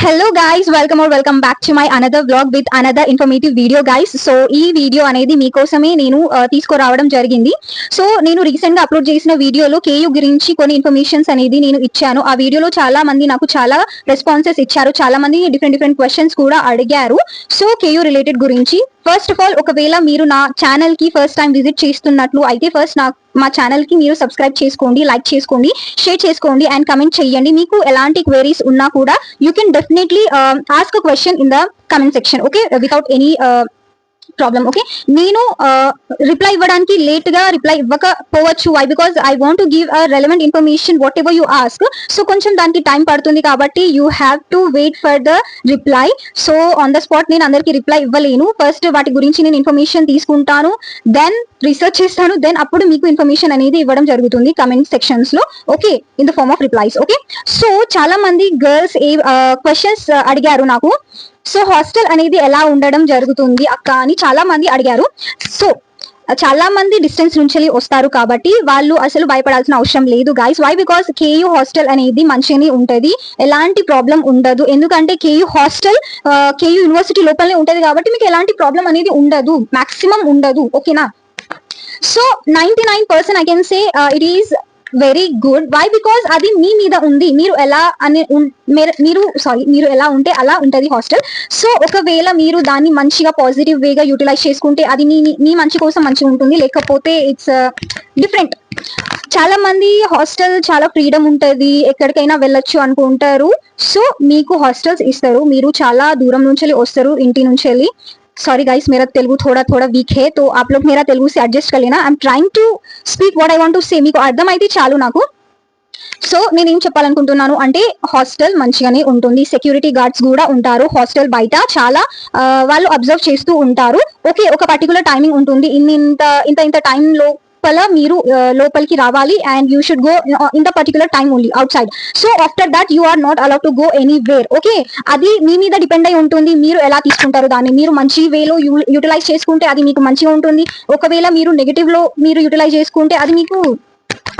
Hello guys, welcome back to my another vlog with another informative video guys. So ఈ video అనేది మీకోసమే నేను తీసుకురావడం జరిగింది. సో నేను రీసెంట్ గా అప్లోడ్ చేసిన వీడియోలో కేయు గురించి కొన్ని ఇన్ఫర్మేషన్స్ అనేది నేను ఇచ్చాను. ఆ వీడియోలో చాలా మంది నాకు చాలా రెస్పాన్సెస్ ఇచ్చారు, చాలా మంది డిఫరెంట్ క్వశ్చన్స్ కూడా అడిగారు. సో కేయు రిలేటెడ్ గురించి ఫస్ట్ ఆఫ్ ఆల్, ఒకవేళ మీరు నా ఛానల్ కి ఫస్ట్ టైం విజిట్ చేస్తున్నట్లు అయితే ఫస్ట్ మా ఛానల్ కి మీరు సబ్స్క్రైబ్ చేసుకోండి, లైక్ చేసుకోండి, షేర్ చేసుకోండి అండ్ కమెంట్ చేయండి. మీకు ఎలాంటి క్వైరీస్ ఉన్నా కూడా you can definitely ask a question in the comment section, okay, without any problem. Okay, నేను రిప్లై ఇవ్వడానికి లేట్ గా రిప్లై ఇవ్వకపోవచ్చు. Why? Because I want to give a relevant information whatever you ask. So కొంచెం దానికి time పడుతుంది కాబట్టి you have to wait for the reply. So on the spot నేను అందరికి రిప్లై ఇవ్వలేను. ఫస్ట్ వాటి గురించి నేను ఇన్ఫర్మేషన్ తీసుకుంటాను, దెన్ రీసెర్చ్ చేస్తాను, దెన్ అప్పుడు మీకు ఇన్ఫర్మేషన్ అనేది ఇవ్వడం జరుగుతుంది కమెంట్ సెక్షన్స్ లో, okay, in the form of replies. Okay, so చాలా మంది గర్ల్స్ క్వశ్చన్స్ అడిగారు నాకు. సో హాస్టల్ అనేది ఎలా ఉండడం జరుగుతుంది అక్క అని చాలా మంది అడిగారు. సో చాలా మంది డిస్టెన్స్ నుంచి వస్తారు కాబట్టి వాళ్ళు అసలు భయపడాల్సిన అవసరం లేదు guys. Why? Because KU hostel అనేది మంచిగానే ఉంటది, ఎలాంటి ప్రాబ్లం ఉండదు. ఎందుకంటే కేయు హాస్టల్ కేయు యూనివర్సిటీ లోపలనే ఉంటది కాబట్టి మీకు ఎలాంటి ప్రాబ్లం అనేది ఉండదు, మాక్సిమం ఉండదు. ఓకేనా? So 99% I can say it is very good. Why? Because అది మీ మీద ఉంది, మీరు ఎలా మీరు ఎలా ఉంటే అలా ఉంటది హాస్టల్. సో ఒకవేళ మీరు దాన్ని మంచిగా పాజిటివ్ వేగా యూటిలైజ్ చేసుకుంటే అది మీ మంచి కోసం మంచిగా ఉంటుంది, లేకపోతే ఇట్స్ డిఫరెంట్. చాలా మంది హాస్టల్ చాలా ఫ్రీడమ్ ఉంటది, ఎక్కడికైనా వెళ్ళొచ్చు అనుకుంటారు. సో మీకు హాస్టల్స్ ఇస్తారు, మీరు చాలా దూరం నుంచి వస్తారు ఇంటి నుంచి వెళ్ళి. सॉरी गाइस, मेरा तेलुगु थोड़ा वीक है, तो आप लोग मेरा तेलुगु से एडजस्ट कर लेना. I am trying to speak what I want to say. మీకు అర్థమైతే చాలు నాకు. సో నేనేం చెప్పాలనుకుంటున్నాను అంటే హాస్టల్ మంచిగానే ఉంటుంది, సెక్యూరిటీ గార్డ్స్ కూడా ఉంటారు హాస్టల్ బయట, చాలా వాళ్ళు అబ్జర్వ్ చేస్తూ ఉంటారు. ఓకే, ఒక పర్టికులర్ టైమింగ్ ఉంటుంది, ఇంత టైంలో మీరు లోపలికి రావాలి and you should go in the particular time only outside. So after that you are not allowed to go anywhere. Okay, అది మీ మీద డిపెండ్ అయి ఉంటుంది, మీరు ఎలా తీసుకుంటారు దాన్ని. మీరు మంచి వేలో యూటిలైజ్ చేసుకుంటే అది మీకు మంచిగా ఉంటుంది, ఒకవేళ మీరు నెగటివ్ లో మీరు యూటిలైజ్ చేసుకుంటే అది మీకు,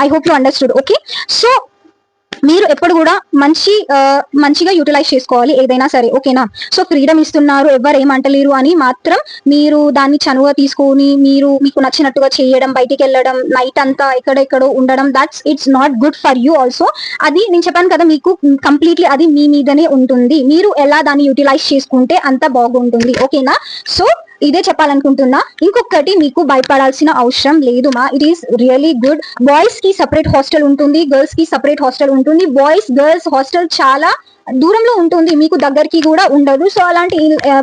I hope you understood. Okay, so మీరు ఎప్పుడు కూడా మంచిగా యూటిలైజ్ చేసుకోవాలి ఏదైనా సరే. ఓకేనా? సో ఫ్రీడమ్ ఇస్తున్నారు, ఎవరు ఏమంటలేరు అని మాత్రం మీరు దాన్ని చనువుగా తీసుకొని మీకు నచ్చినట్టుగా చేయడం, బయటికి వెళ్ళడం, నైట్ అంతా ఎక్కడెక్కడో ఉండడం, it's not good for you also. అది నేను చెప్పాను కదా, మీకు కంప్లీట్లీ అది మీ మీదనే ఉంటుంది, మీరు ఎలా దాన్ని యూటిలైజ్ చేసుకుంటే అంత బాగుంటుంది. ఓకేనా? సో ఇదే చెప్పాలనుకుంటున్నా. ఇంకొకటి, మీకు భయపడాల్సిన అవసరం లేదు మా, it is really good. Boys కి సపరేట్ హాస్టల్ ఉంటుంది, గర్ల్స్ కి సపరేట్ హాస్టల్ ఉంటుంది. బాయ్స్ గర్ల్స్ హాస్టల్ చాలా దూరంలో ఉంటుంది, మీకు దగ్గరికి కూడా ఉండదు. సో అలాంటి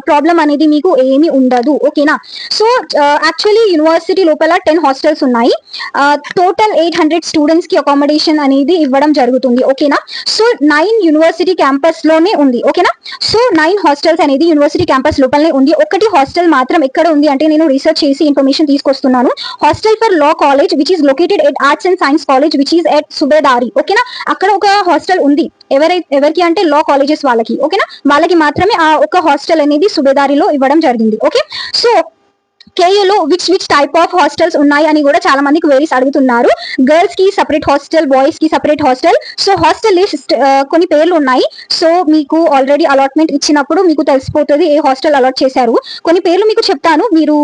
ప్రాబ్లం అనేది మీకు ఏమీ ఉండదు. ఓకేనా? సో యాక్చువల్లీ యూనివర్సిటీ లోపల 10 హాస్టల్స్ ఉన్నాయి, టోటల్ 800 స్టూడెంట్స్ కి అకామిడేషన్ అనేది ఇవ్వడం జరుగుతుంది. ఓకేనా? సో 9 యూనివర్సిటీ క్యాంపస్ లోనే ఉంది. ఓకేనా? సో 9 హాస్టల్స్ అనేది యూనివర్సిటీ క్యాంపస్ లోపలనే ఉంది. ఒకటి హాస్టల్ మాత్రం ఎక్కడ ఉంది అంటే నేను రీసెర్చ్ చేసి ఇన్ఫర్మేషన్ తీసుకొస్తున్నాను. Hostel for law college which is located at arts and science college which is at Subedari. ఓకేనా? అక్కడ ఒక హాస్టల్ ఉంది, ఎవరికి అంటే లా కాలేజెస్ వాళ్ళకి. ఓకేనా? వాళ్ళకి మాత్రమే ఆ ఒక హాస్టల్ అనేది సుబేదారిలో ఇవ్వడం జరిగింది. ఓకే, సో కేయూలో విచ్ టైప్ ఆఫ్ హాస్టల్స్ ఉన్నాయి అని కూడా చాలా మంది క్వైరీస్ అడుగుతున్నారు. గర్ల్స్ కి సపరేట్ హాస్టల్, బాయ్స్ కి separate hostel. So hostel list కొన్ని పేర్లు ఉన్నాయి. సో మీకు ఆల్రెడీ అలాట్మెంట్ ఇచ్చినప్పుడు మీకు తెలిసిపోతుంది ఏ హాస్టల్ అలాట్ చేశారు. కొన్ని పేర్లు మీకు చెప్తాను, మీరు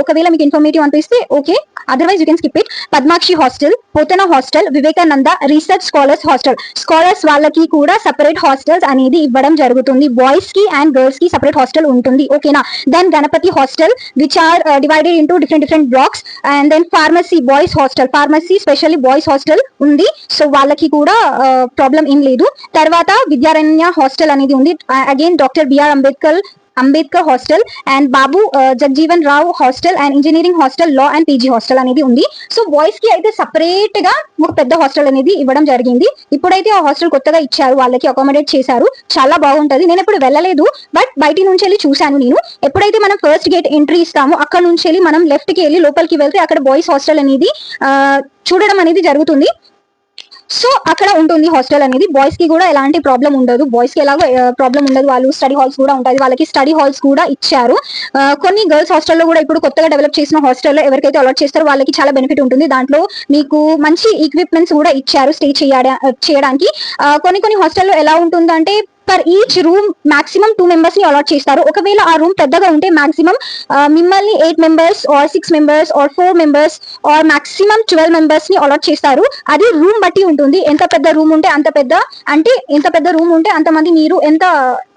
ఒకవేళ మీకు ఇన్ఫర్మేటివ్ అనిపిస్తే okay, otherwise you can skip it. Padmakshi hostel, Pothana hostel, Vivekananda research scholars hostel. Scholars వాళ్ళకి కూడా సపరేట్ హాస్టల్స్ అనేది ఇవ్వడం జరుగుతుంది. బాయ్స్ కి అండ్ గర్ల్స్ కి సపరేట్ హాస్టల్ ఉంటుంది. ఓకేనా? Then Ganapathi hostel which are divided into different blocks. And then pharmacy boys hostel, pharmacy specially boys hostel ఉంది. సో వాళ్ళకి కూడా ప్రాబ్లం ఏం లేదు. తర్వాత విద్యారణ్య హాస్టల్ అనేది ఉంది, again doctor BR Ambedkar hostel and Babu Jagjivan Rao hostel and engineering hostel, law and PG hostel అనేది ఉంది. సో బాయ్స్ కి అయితే సపరేట్ గా ఒక పెద్ద హాస్టల్ అనేది ఇవ్వడం జరిగింది. ఇప్పుడైతే ఆ హాస్టల్ కొత్తగా ఇచ్చారు, వాళ్ళకి అకామిడేట్ చేశారు, చాలా బాగుంటది. నేను ఎప్పుడు వెళ్ళలేదు, బట్ బయట నుంచి వెళ్ళి చూశాను నేను. ఎప్పుడైతే మనం ఫస్ట్ గేట్ ఎంట్రీ ఇస్తామో అక్కడ నుంచి వెళ్ళి మనం లెఫ్ట్ కి వెళ్ళి లోపలికి వెళ్తే అక్కడ బాయ్స్ హాస్టల్ అనేది చూడడం అనేది జరుగుతుంది. సో అక్కడ ఉంటుంది హాస్టల్ అనేది. బాయ్స్ కి కూడా ఎలాంటి ప్రాబ్లం ఉండదు, బాయ్స్ కి ఎలాగో ప్రాబ్లం ఉండదు. వాళ్ళు స్టడీ హాల్స్ కూడా ఉంటుంది, వాళ్ళకి స్టడీ హాల్స్ కూడా ఇచ్చారు. కొన్ని గర్ల్స్ హాస్టల్లో కూడా ఇప్పుడు కొత్తగా డెవలప్ చేసిన హాస్టల్లో ఎవరికైతే అలాట్ చేస్తారో వాళ్ళకి చాలా బెనిఫిట్ ఉంటుంది. దాంట్లో మీకు మంచి ఈక్విప్మెంట్స్ కూడా ఇచ్చారు స్టే చేయడానికి. కొన్ని హాస్టల్లో ఎలా ఉంటుందంటే per each room maximum 2 members ని అలాట్ చేస్తారు. ఒకవేళ ఆ రూమ్ పెద్దగా ఉంటే మాక్సిమం మిమ్మల్ని 8 members or 6 members or 4 members or maximum 12 members ని అలాట్ చేస్తారు. అది రూమ్ బట్టి ఉంటుంది. ఎంత పెద్ద రూమ్ ఉంటే అంత పెద్ద, అంటే ఎంత పెద్ద రూమ్ ఉంటే అంతమంది మీరు ఎంత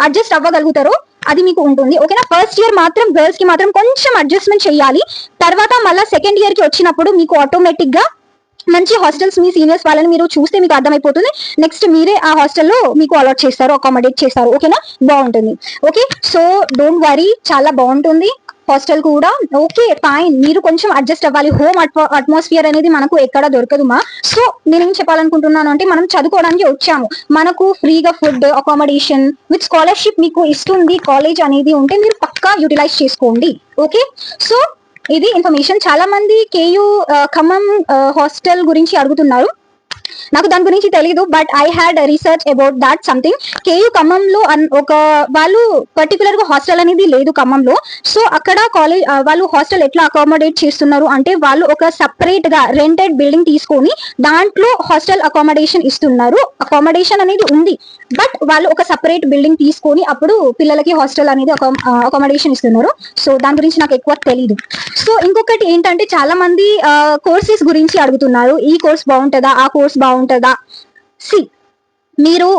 అడ్జస్ట్ అవ్వగలుగుతారో అది మీకు ఉంటుంది. ఓకేనా. ఫస్ట్ ఇయర్ మాత్రం గర్ల్స్ కి మాత్రం కొంచెం అడ్జస్ట్మెంట్ చేయాలి. తర్వాత మళ్ళీ సెకండ్ ఇయర్ కి వచ్చినప్పుడు మీకు ఆటోమేటిక్ గా మంచి హాస్టల్స్ మీ సీనియర్స్ వాళ్ళని మీరు చూస్తే మీకు అర్థమైపోతుంది. నెక్స్ట్ మీరే ఆ హాస్టల్లో మీకు అలాట్ చేస్తారు, అకామిడేట్ చేస్తారు. ఓకేనా, బాగుంటుంది. ఓకే, సో డోంట్ వరీ, చాలా బాగుంటుంది హాస్టల్ కూడా. ఓకే ఫైన్, మీరు కొంచెం అడ్జస్ట్ అవ్వాలి. హోమ్ అట్మాస్ఫియర్ అనేది మనకు ఎక్కడ దొరకదు మా. సో నేనేం చెప్పాలనుకుంటున్నాను అంటే, మనం చదువుకోవడానికి వచ్చాము, మనకు ఫ్రీగా ఫుడ్, అకామిడేషన్ విత్ స్కాలర్షిప్ మీకు ఇస్తుంది కాలేజ్ అనేది ఉంటే మీరు పక్కా యూటిలైజ్ చేసుకోండి. ఓకే, సో ఇది ఇన్ఫర్మేషన్. చాలా మంది కేయూ ఖమ్మం హాస్టల్ గురించి అడుగుతున్నారు. నాకు దాని గురించి తెలీదు, but I had research about that something. KU ఖమ్మంలో ఒక వాళ్ళు పర్టికులర్ గా హాస్టల్ అనేది లేదు ఖమ్మంలో. సో అక్కడ కాలేజ్ వాళ్ళు హాస్టల్ ఎట్లా అకామిడేట్ చేస్తున్నారు అంటే, వాళ్ళు ఒక సపరేట్ గా రెంటెడ్ బిల్డింగ్ తీసుకొని దాంట్లో హాస్టల్ అకామిడేషన్ ఇస్తున్నారు. అకామిడేషన్ అనేది ఉంది, బట్ వాళ్ళు ఒక సపరేట్ బిల్డింగ్ తీసుకొని అప్పుడు పిల్లలకి హాస్టల్ అనేది అకామిడేషన్ ఇస్తున్నారు. సో దాని గురించి నాకు ఎక్కువ తెలీదు. సో ఇంకొకటి ఏంటంటే, చాలా మంది కోర్సెస్ గురించి అడుగుతున్నారు. ఈ కోర్స్ బాగుంటుందా, ఆ కోర్స్ బాగుంటుందా. మీరు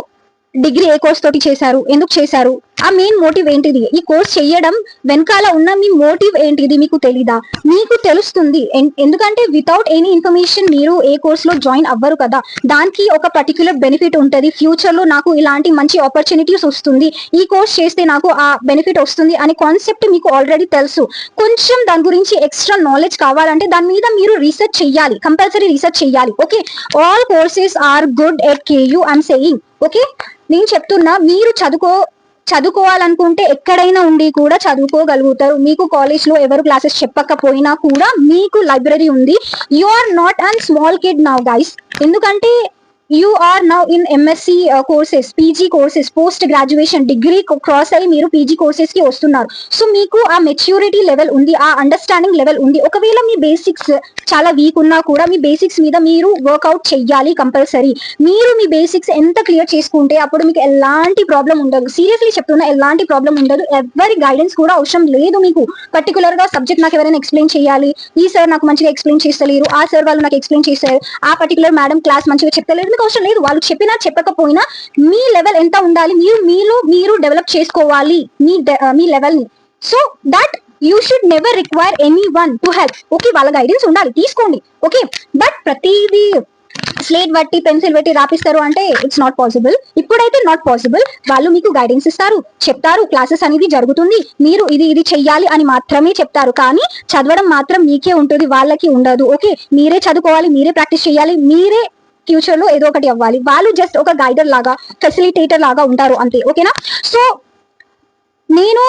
డిగ్రీ ఏ కోర్స్ తోటి చేశారు, ఎందుకు చేశారు, ఆ మెయిన్ మోటివ్ ఏంటిది, ఈ కోర్స్ చేయడం వెనకాల ఉన్న మీ మోటివ్ ఏంటిది మీకు తెలీదా? మీకు తెలుస్తుంది. ఎందుకంటే వితౌట్ ఎనీ ఇన్ఫర్మేషన్ మీరు ఏ కోర్స్ లో జాయిన్ అవ్వరు కదా. దానికి ఒక పర్టికులర్ బెనిఫిట్ ఉంటుంది. ఫ్యూచర్ లో నాకు ఇలాంటి మంచి ఆపర్చునిటీస్ వస్తుంది, ఈ కోర్స్ చేస్తే నాకు ఆ బెనిఫిట్ వస్తుంది అనే కాన్సెప్ట్ మీకు ఆల్రెడీ తెలుసు. కొంచెం దాని గురించి ఎక్స్ట్రా నాలెడ్జ్ కావాలంటే దాని మీద మీరు రీసెర్చ్ చెయ్యాలి, కంపల్సరీ రీసెర్చ్ చెయ్యాలి. Okay, all courses are good at KU I'm saying. Okay, నేను చెప్తున్నా, మీరు చదువుకోవాలనుకుంటే ఎక్కడైనా ఉండి కూడా చదువుకోగలుగుతారు. మీకు కాలేజ్ లో ఎవరు క్లాసెస్ చెప్పకపోయినా కూడా మీకు లైబ్రరీ ఉంది. You are not an small kid now guys. ఎందుకంటే you are now in MSc courses, PG courses, post graduation, degree cross అయ్యి మీరు పీజీ కోర్సెస్ కి వస్తున్నారు. సో మీకు ఆ మెచ్యూరిటీ లెవెల్ ఉంది, ఆ అండర్స్టాండింగ్ లెవెల్ ఉంది. ఒకవేళ మీ బేసిక్స్ చాలా వీక్ ఉన్నా కూడా మీ బేసిక్స్ మీద మీరు వర్క్అవుట్ చెయ్యాలి కంపల్సరీ. మీరు మీ బేసిక్స్ ఎంత క్లియర్ చేసుకుంటే అప్పుడు మీకు ఎలాంటి ప్రాబ్లం ఉండదు. సీరియస్లీ చెప్తున్నా, ఎలాంటి ప్రాబ్లం ఉండదు. ఎవరి గైడెన్స్ కూడా అవసరం లేదు మీకు. పర్టికులర్ గా సబ్జెక్ట్ నాకు ఎవరైనా ఎక్స్ప్లెయిన్ చేయాలి, ఈ సార్ నాకు మంచిగా ఎక్స్ప్లెయిన్ చేస్తలేరు, ఆ సార్ వాళ్ళు నాకు ఎక్స్ప్లెయిన్ చేశారు, ఆ పర్టికులర్ మేడం క్లాస్ మంచిగా చెప్తలేరు, మీకు అవసరం లేదు. వాళ్ళు చెప్పినా చెప్పకపోయినా మీ లెవెల్ ఎంత ఉండాలి, మీరు డెవలప్ చేసుకోవాలి మీ లెవెల్ ని. So that you should never require any one to help. Okay, వాళ్ళ గైడెన్స్ ఉండాలి, తీసుకోండి. ఓకే, బట్ ప్రతిదీ స్లేట్ బట్టి పెన్సిల్ పెట్టి రాపిస్తారు అంటే ఇట్స్ నాట్ పాసిబుల్. ఇప్పుడైతే నాట్ పాసిబుల్. వాళ్ళు మీకు గైడెన్స్ ఇస్తారు, చెప్తారు, క్లాసెస్ అనేది జరుగుతుంది, మీరు ఇది చెయ్యాలి అని మాత్రమే చెప్తారు. కానీ చదవడం మాత్రం మీకే ఉంటుంది, వాళ్ళకి ఉండదు. ఓకే, మీరే చదువుకోవాలి, మీరే ప్రాక్టీస్ చేయాలి, మీరే ఫ్యూచర్ లో ఏదో ఒకటి అవ్వాలి. వాళ్ళు జస్ట్ ఒక గైడర్ లాగా, ఫెసిలిటేటర్ లాగా ఉంటారు అంతే. ఓకేనా. సో నేను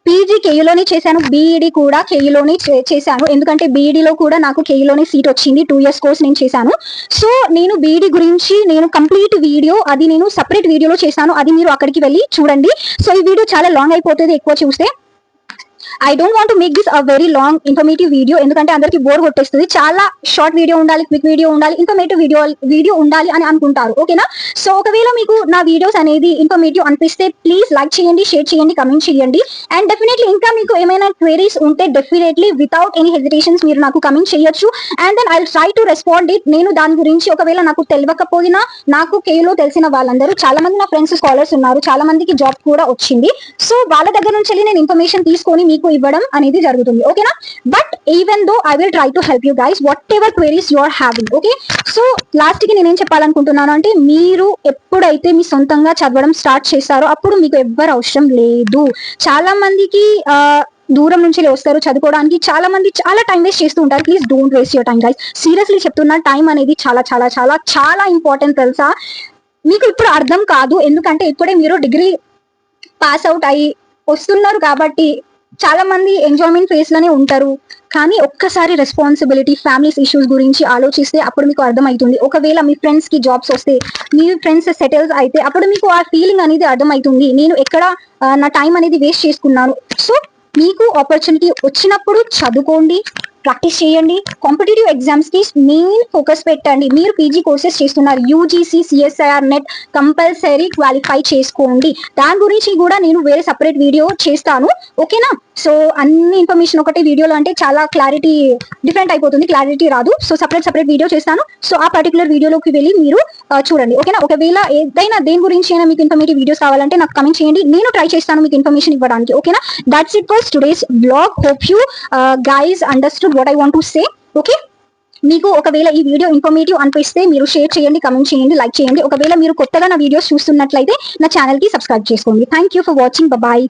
పీజీ కేయూలోనే చేశాను, బీఈడి కూడా కేయూలోనే చేశాను. ఎందుకంటే బీఈడిలో కూడా నాకు కేయూలోనే సీట్ వచ్చింది. 2 years కోర్స్ నేను చేశాను. సో నేను బీఈడి గురించి నేను కంప్లీట్ వీడియో అది నేను సపరేట్ వీడియోలో చేశాను, అది మీరు అక్కడికి వెళ్ళి చూడండి. సో ఈ వీడియో చాలా లాంగ్ అయిపోతుంది ఎక్కువ చూస్తే. I don't want to make this a very long informative video, ఎందుకంటే అందరికి బోర్ కొట్టేస్తుంది. చాలా షార్ట్ వీడియో ఉండాలి, క్విక్ వీడియో ఉండాలి, ఇన్ఫర్మేటివ్ వీడియో ఉండాలి అని అనుకుంటారు. ఓకేనా. సో ఒకవేళ మీకు నా వీడియోస్ అనేది ఇన్ఫర్మేటివ్ అనిపిస్తే ప్లీజ్ లైక్ చేయండి, షేర్ చేయండి, కమెంట్ చేయండి. అండ్ డెఫినెట్లీ ఇంకా మీకు ఏమైనా క్వెరీస్ ఉంటే డెఫినెట్లీ వితౌట్ ఎనీ హెజిటేషన్స్ మీరు నాకు కమెంట్ చేయొచ్చు. And then I will try to respond it. నేను దాని గురించి ఒకవేళ నాకు తెలియకపోయినా, నాకు కేలో తెలిసిన వాళ్ళందరూ చాలా మంది నా ఫ్రెండ్స్ స్కాలర్స్ ఉన్నారు, చాలా మందికి జాబ్ కూడా వచ్చింది. సో వాళ్ళ దగ్గర నుంచి నేను ఇన్ఫర్మేషన్ తీసుకొని మీకు ఇవ్వడం అనేది జరుగుతుంది. ఓకేనా. But even though I will try to help you guys whatever queries you are having. Okay, so last కి నేనేం చెప్పాలనుకుంటున్నాను అంటే, మీరు ఎప్పుడైతే మీ సొంతంగా చదవడం స్టార్ట్ చేస్తారో అప్పుడు మీకు ఎవ్వరు అవసరం లేదు. చాలా మందికి దూరం నుంచి వస్తారు చదువుకోవడానికి, చాలా మంది చాలా టైం వేస్ట్ చేస్తూ ఉంటారు. Please don't waste your time guys. Seriously చెప్తున్నా, టైం అనేది చాలా చాలా చాలా చాలా ఇంపార్టెంట్ తెలుసా. మీకు ఇప్పుడు అర్థం కాదు, ఎందుకంటే ఇప్పుడే మీరు డిగ్రీ పాస్ అవుట్ అయ్యి వస్తున్నారు కాబట్టి చాలా మంది ఎంజాయ్మెంట్ ఫేస్ లోనే ఉంటారు, కానీ ఒక్కసారి రెస్పాన్సిబిలిటీ ఫ్యామిలీస్ ఇష్యూస్ గురించి ఆలోచిస్తే అప్పుడు మీకు అర్థమవుతుంది. ఒకవేళ మీ ఫ్రెండ్స్ కి జాబ్స్ వస్తే, మీ ఫ్రెండ్స్ సెటిల్స్ అయితే అప్పుడు మీకు ఆ ఫీలింగ్ అనేది అర్థమవుతుంది, నేను ఎక్కడ నా టైం అనేది వేస్ట్ చేసుకున్నాను. సో మీకు ఆపర్చునిటీ వచ్చినప్పుడు చదువుకోండి, ప్రాక్టీస్ చేయండి. కాంపిటేటివ్ ఎగ్జామ్స్ కి మెయిన్ ఫోకస్ పెట్టండి. మీరు పీజీ కోర్సెస్ చేస్తున్నారు, UGC CSIR net compulsory qualify చేసుకోండి. దాని గురించి కూడా నేను వేరే సపరేట్ వీడియో చేస్తాను, ఓకేనా? సో అన్ని ఇన్ఫర్మేషన్ ఒకటే వీడియోలో అంటే చాలా క్లారిటీ డిఫరెంట్ అయిపోతుంది, క్లారిటీ రాదు. సో సపరేట్ వీడియో చేస్తాను. సో ఆ పర్టికులర్ వీడియోలోకి వెళ్ళి మీరు చూడండి, ఓకేనా? ఒకవేళ ఏదైనా దేని గురించి అయినా మీకు ఇన్ఫర్మేటివ్ వీడియోస్ కావాలంటే నాకు కమెంట్ చేయండి, నేను ట్రై చేస్తాను మీకు ఇన్ఫర్మేషన్ ఇవ్వడానికి, ఓకేనా? That's it for today's blog. Hope you guys understood what I want to say. Okay, మీకు ఒకవేళ ఈ వీడియో ఇన్ఫర్మేటివ్ అనిపిస్తే మీరు షేర్ చేయండి, కమెంట్ చేయండి, లైక్ చేయండి. ఒకవేళ మీరు కొత్తగా నా వీడియోస్ చూస్తున్నట్లయితే నా ఛానల్ కి సబ్స్క్రైబ్ చేసుకోండి. Thank you for watching. Bye.